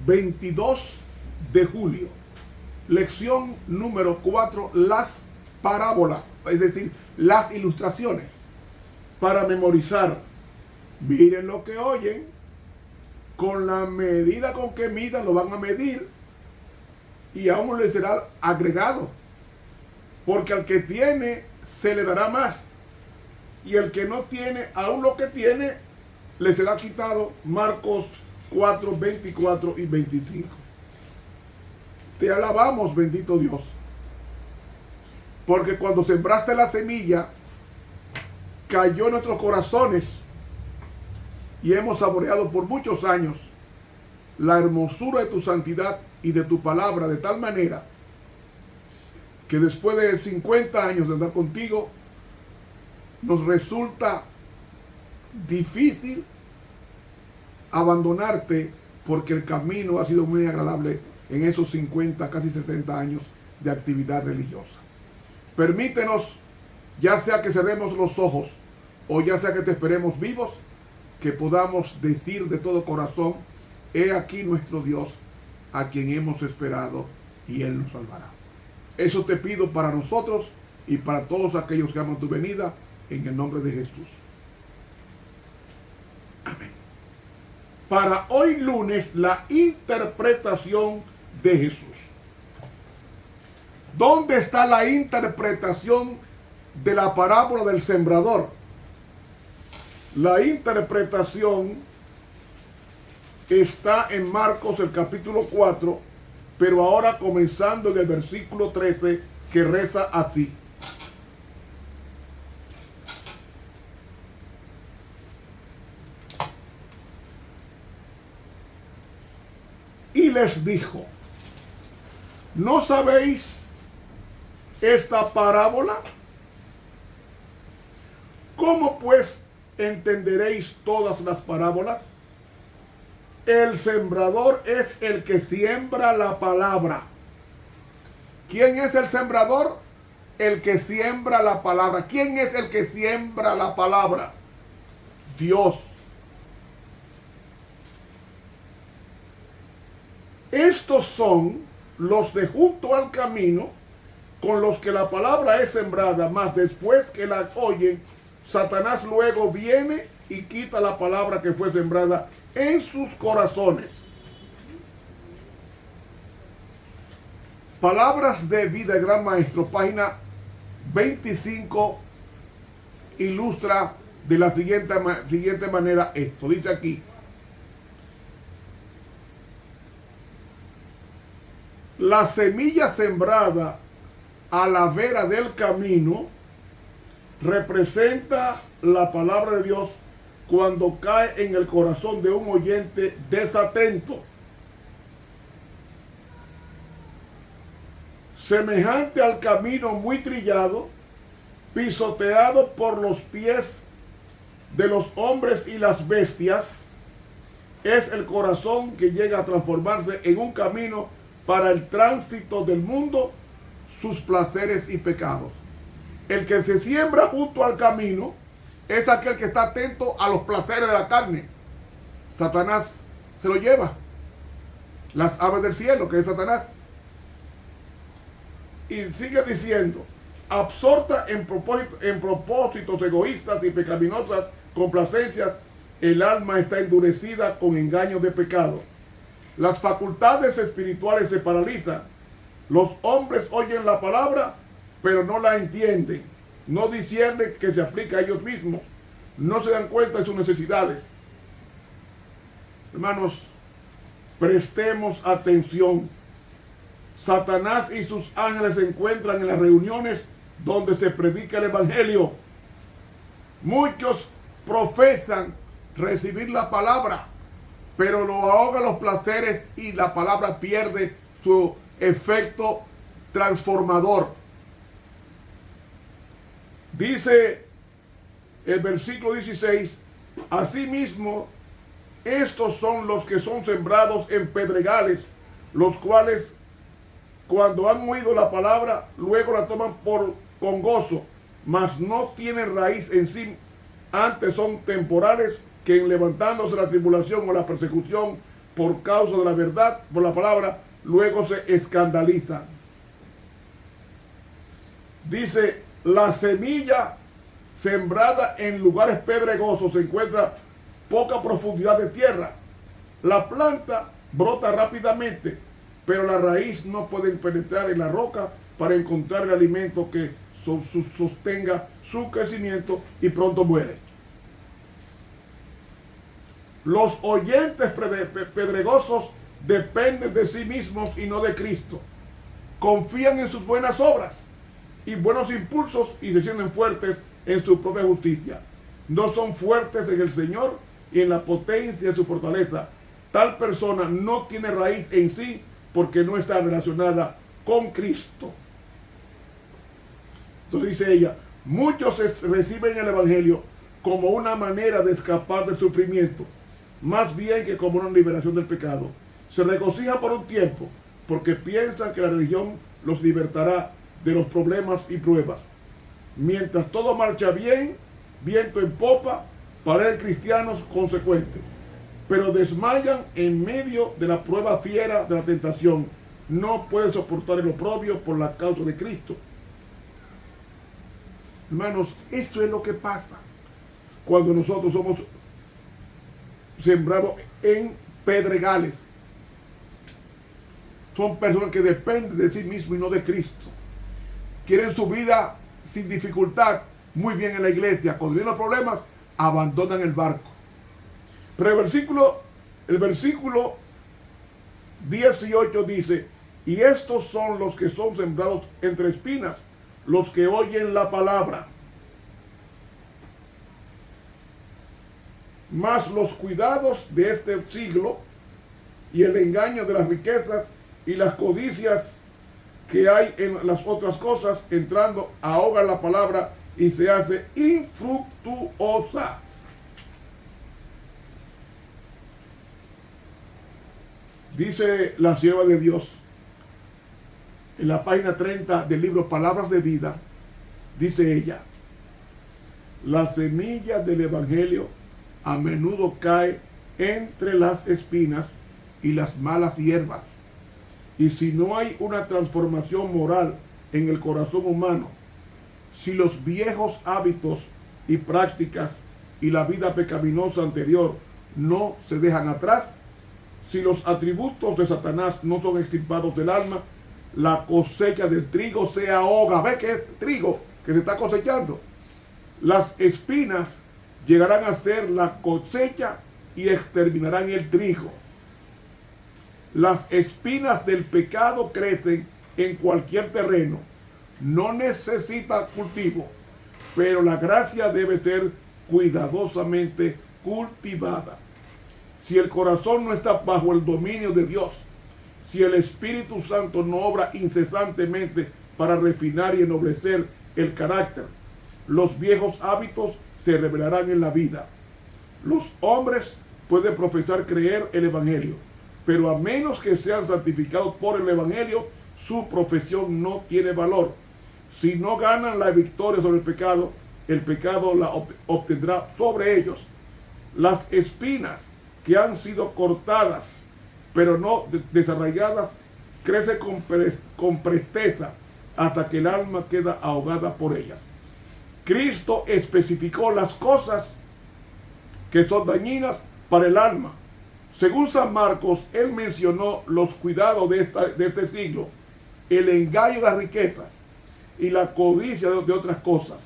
22 de julio. Lección número 4, las parábolas, es decir, las ilustraciones para memorizar. Miren lo que oyen, con la medida con que midan lo van a medir y aún le será agregado, porque al que tiene se le dará más y el que no tiene, aún lo que tiene le será quitado. Marcos 4, 24 y 25. Te alabamos, bendito Dios, porque cuando sembraste la semilla cayó en nuestros corazones y hemos saboreado por muchos años la hermosura de tu santidad y de tu palabra, de tal manera que después de 50 años de andar contigo nos resulta difícil abandonarte, porque el camino ha sido muy agradable en esos 50, casi 60 años de actividad religiosa. Permítenos, ya sea que cerremos los ojos o ya sea que te esperemos vivos, que podamos decir de todo corazón: he aquí nuestro Dios, a quien hemos esperado, y Él nos salvará. Eso te pido para nosotros y para todos aquellos que aman tu venida, en el nombre de Jesús. Amén. Para hoy lunes, la interpretación de Jesús. ¿Dónde está la interpretación de la parábola del sembrador? La interpretación está en Marcos, el capítulo 4, pero ahora comenzando en el versículo 13, que reza así: y les dijo: ¿no sabéis esta parábola? ¿Cómo pues entenderéis todas las parábolas? El sembrador es el que siembra la palabra. ¿Quién es el sembrador? El que siembra la palabra. ¿Quién es el que siembra la palabra? Dios. Estos son los de junto al camino, con los que la palabra es sembrada, mas después que la oyen, Satanás luego viene y quita la palabra que fue sembrada en sus corazones. Palabras de Vida, Gran Maestro, página 25, ilustra de la siguiente manera esto. Dice aquí: la semilla sembrada a la vera del camino representa la palabra de Dios cuando cae en el corazón de un oyente desatento. Semejante al camino muy trillado, pisoteado por los pies de los hombres y las bestias, es el corazón que llega a transformarse en un camino para el tránsito del mundo, sus placeres y pecados. El que se siembra junto al camino es aquel que está atento a los placeres de la carne. Satanás se lo lleva. Las aves del cielo, que es Satanás. Y sigue diciendo: absorta en propósitos egoístas y pecaminosas complacencias, el alma está endurecida con engaños de pecado. Las facultades espirituales se paralizan. Los hombres oyen la palabra, pero no la entienden. No disciernen que se aplica a ellos mismos. No se dan cuenta de sus necesidades. Hermanos, prestemos atención. Satanás y sus ángeles se encuentran en las reuniones donde se predica el evangelio. Muchos profesan recibir la palabra, pero lo ahogan los placeres y la palabra pierde su efecto transformador. Dice el versículo 16: asimismo, estos son los que son sembrados en pedregales, los cuales, cuando han oído la palabra, luego la toman con gozo, mas no tienen raíz en sí, antes son temporales, que en levantándose la tribulación o la persecución por causa de la verdad, por la palabra, luego se escandalizan. Dice, la semilla sembrada en lugares pedregosos se encuentra poca profundidad de tierra. La planta brota rápidamente, pero la raíz no puede penetrar en la roca para encontrar el alimento que sostenga su crecimiento y pronto muere. Los oyentes pedregosos dependen de sí mismos y no de Cristo. Confían en sus buenas obras y buenos impulsos y se sienten fuertes en su propia justicia. No son fuertes en el Señor y en la potencia de su fortaleza. Tal persona no tiene raíz en sí porque no está relacionada con Cristo. Entonces dice ella, muchos reciben el Evangelio como una manera de escapar del sufrimiento, más bien que como una liberación del pecado. Se regocijan por un tiempo porque piensan que la religión los libertará de los problemas y pruebas. Mientras todo marcha bien, viento en popa, para el cristiano consecuente, pero desmayan en medio de la prueba fiera de la tentación. No pueden soportar el oprobio por la causa de Cristo. Hermanos, eso es lo que pasa cuando nosotros somos sembrados en pedregales. Son personas que dependen de sí mismos y no de Cristo. Quieren su vida sin dificultad, muy bien en la iglesia. Cuando vienen los problemas, abandonan el barco. Pero el versículo 18 dice, y estos son los que son sembrados entre espinas, los que oyen la palabra. Mas los cuidados de este siglo y el engaño de las riquezas y las codicias que hay en las otras cosas, entrando, ahogan la palabra y se hace infructuosa. Dice la sierva de Dios en la página 30 del libro Palabras de Vida, dice ella, la semilla del Evangelio a menudo cae entre las espinas y las malas hierbas. Y si no hay una transformación moral en el corazón humano, si los viejos hábitos y prácticas y la vida pecaminosa anterior no se dejan atrás, si los atributos de Satanás no son extirpados del alma, la cosecha del trigo se ahoga. ¿Ve que es trigo que se está cosechando? Las espinas llegarán a ser la cosecha y exterminarán el trigo. Las espinas del pecado crecen en cualquier terreno. No necesita cultivo, pero la gracia debe ser cuidadosamente cultivada. Si el corazón no está bajo el dominio de Dios, si el Espíritu Santo no obra incesantemente para refinar y ennoblecer el carácter, los viejos hábitos se revelarán en la vida. Los hombres pueden profesar creer el Evangelio, pero a menos que sean santificados por el Evangelio, su profesión no tiene valor. Si no ganan la victoria sobre el pecado la obtendrá sobre ellos. Las espinas que han sido cortadas, pero no desarraigadas, crecen con presteza hasta que el alma queda ahogada por ellas. Cristo especificó las cosas que son dañinas para el alma. Según San Marcos, él mencionó los cuidados de este siglo, el engaño de las riquezas y la codicia de otras cosas.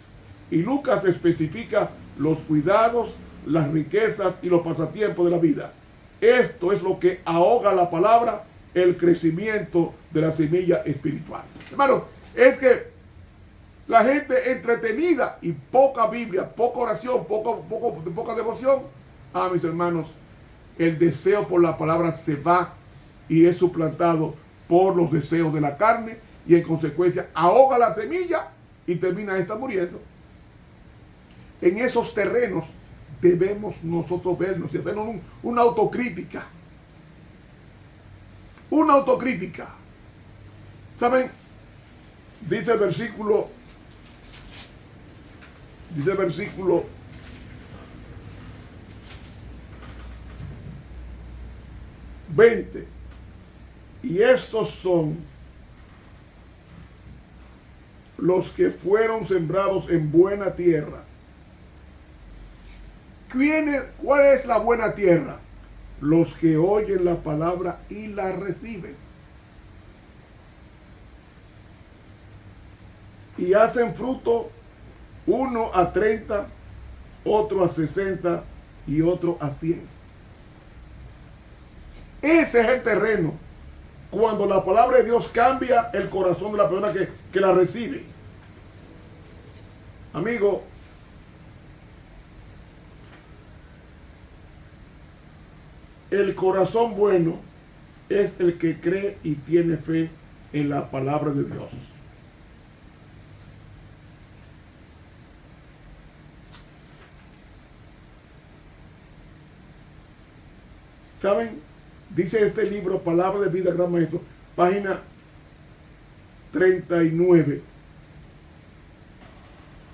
Y Lucas especifica los cuidados, las riquezas y los pasatiempos de la vida. Esto es lo que ahoga la palabra, el crecimiento de la semilla espiritual. Hermano, es que la gente entretenida y poca Biblia, poca oración, poca devoción, mis hermanos, el deseo por la palabra se va y es suplantado por los deseos de la carne y en consecuencia ahoga la semilla y termina esta muriendo. En esos terrenos debemos nosotros vernos y hacernos una autocrítica. Una autocrítica. ¿Saben? Dice el versículo 20. Y estos son los que fueron sembrados en buena tierra. ¿Cuál es la buena tierra? Los que oyen la palabra y la reciben. Y hacen fruto, uno a 30, otro a 60 y otro a 100. Ese es el terreno. Cuando la palabra de Dios cambia el corazón de la persona que la recibe. Amigo, el corazón bueno es el que cree y tiene fe en la palabra de Dios. ¿Saben? Dice este libro, Palabra de Vida, Gran Maestro, página 39.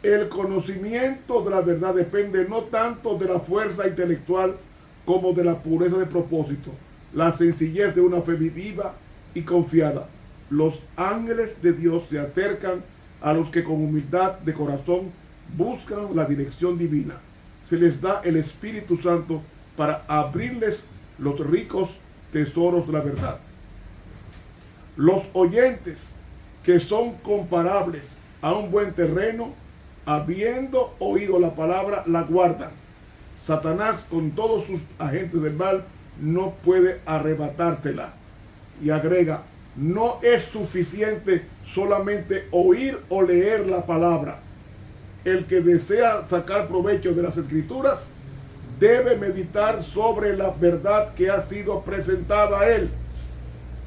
El conocimiento de la verdad depende no tanto de la fuerza intelectual como de la pureza de propósito, la sencillez de una fe viva y confiada. Los ángeles de Dios se acercan a los que con humildad de corazón buscan la dirección divina. Se les da el Espíritu Santo para abrirles los ricos tesoros de la verdad. Los oyentes que son comparables a un buen terreno, habiendo oído la palabra, la guardan. Satanás con todos sus agentes del mal no puede arrebatársela. Y agrega, no es suficiente solamente oír o leer la palabra. El que desea sacar provecho de las Escrituras debe meditar sobre la verdad que ha sido presentada a él.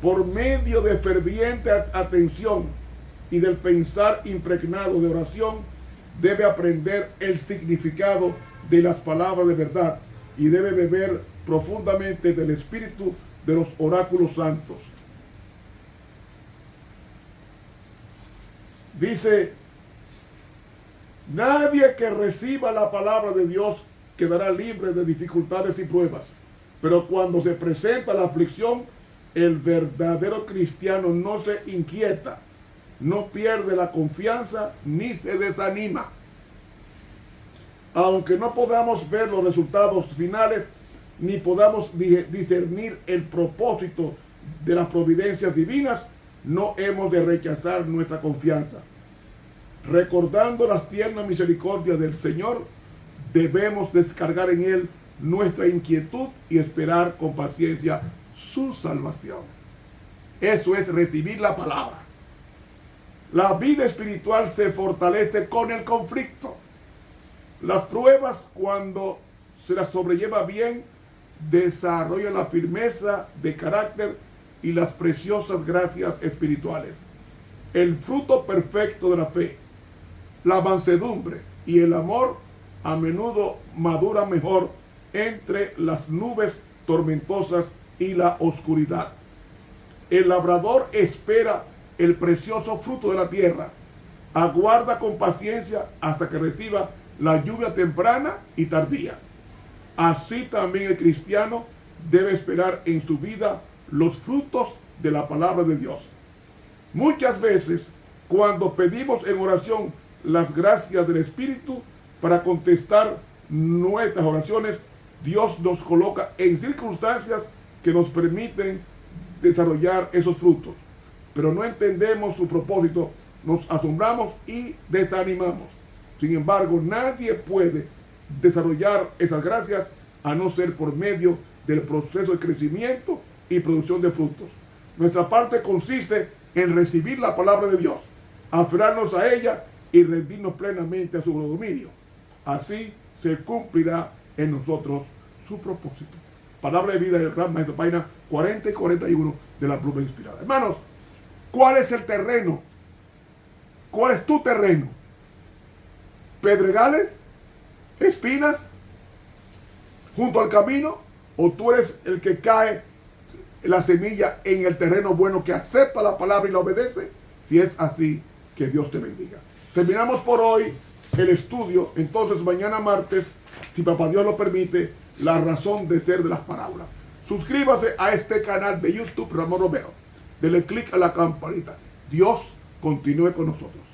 Por medio de ferviente atención y del pensar impregnado de oración, debe aprender el significado de las palabras de verdad y debe beber profundamente del espíritu de los oráculos santos. Dice, nadie que reciba la palabra de Dios quedará libre de dificultades y pruebas. Pero cuando se presenta la aflicción, el verdadero cristiano no se inquieta, no pierde la confianza ni se desanima. Aunque no podamos ver los resultados finales, ni podamos discernir el propósito de las providencias divinas, no hemos de rechazar nuestra confianza. Recordando las tiernas misericordias del Señor, debemos descargar en Él nuestra inquietud y esperar con paciencia su salvación. Eso es recibir la palabra. La vida espiritual se fortalece con el conflicto. Las pruebas, cuando se las sobrelleva bien, desarrollan la firmeza de carácter y las preciosas gracias espirituales. El fruto perfecto de la fe, la mansedumbre y el amor a menudo madura mejor entre las nubes tormentosas y la oscuridad. El labrador espera el precioso fruto de la tierra, aguarda con paciencia hasta que reciba la lluvia temprana y tardía. Así también el cristiano debe esperar en su vida los frutos de la palabra de Dios. Muchas veces, cuando pedimos en oración las gracias del Espíritu para contestar nuestras oraciones, Dios nos coloca en circunstancias que nos permiten desarrollar esos frutos. Pero no entendemos su propósito, nos asombramos y desanimamos. Sin embargo, nadie puede desarrollar esas gracias a no ser por medio del proceso de crecimiento y producción de frutos. Nuestra parte consiste en recibir la palabra de Dios, aferrarnos a ella y rendirnos plenamente a su dominio. Así se cumplirá en nosotros su propósito. Palabra de vida del Gran Maestro, página 40 y 41 de la pluma inspirada. Hermanos, ¿cuál es el terreno? ¿Cuál es tu terreno? ¿Pedregales? ¿Espinas? ¿Junto al camino? ¿O tú eres el que cae la semilla en el terreno bueno, que acepta la palabra y la obedece? Si es así, que Dios te bendiga. Terminamos por hoy el estudio. Entonces mañana martes, si Papá Dios lo permite, la razón de ser de las parábolas. Suscríbase a este canal de YouTube Ramón Romero. Dele clic a la campanita. Dios continúe con nosotros.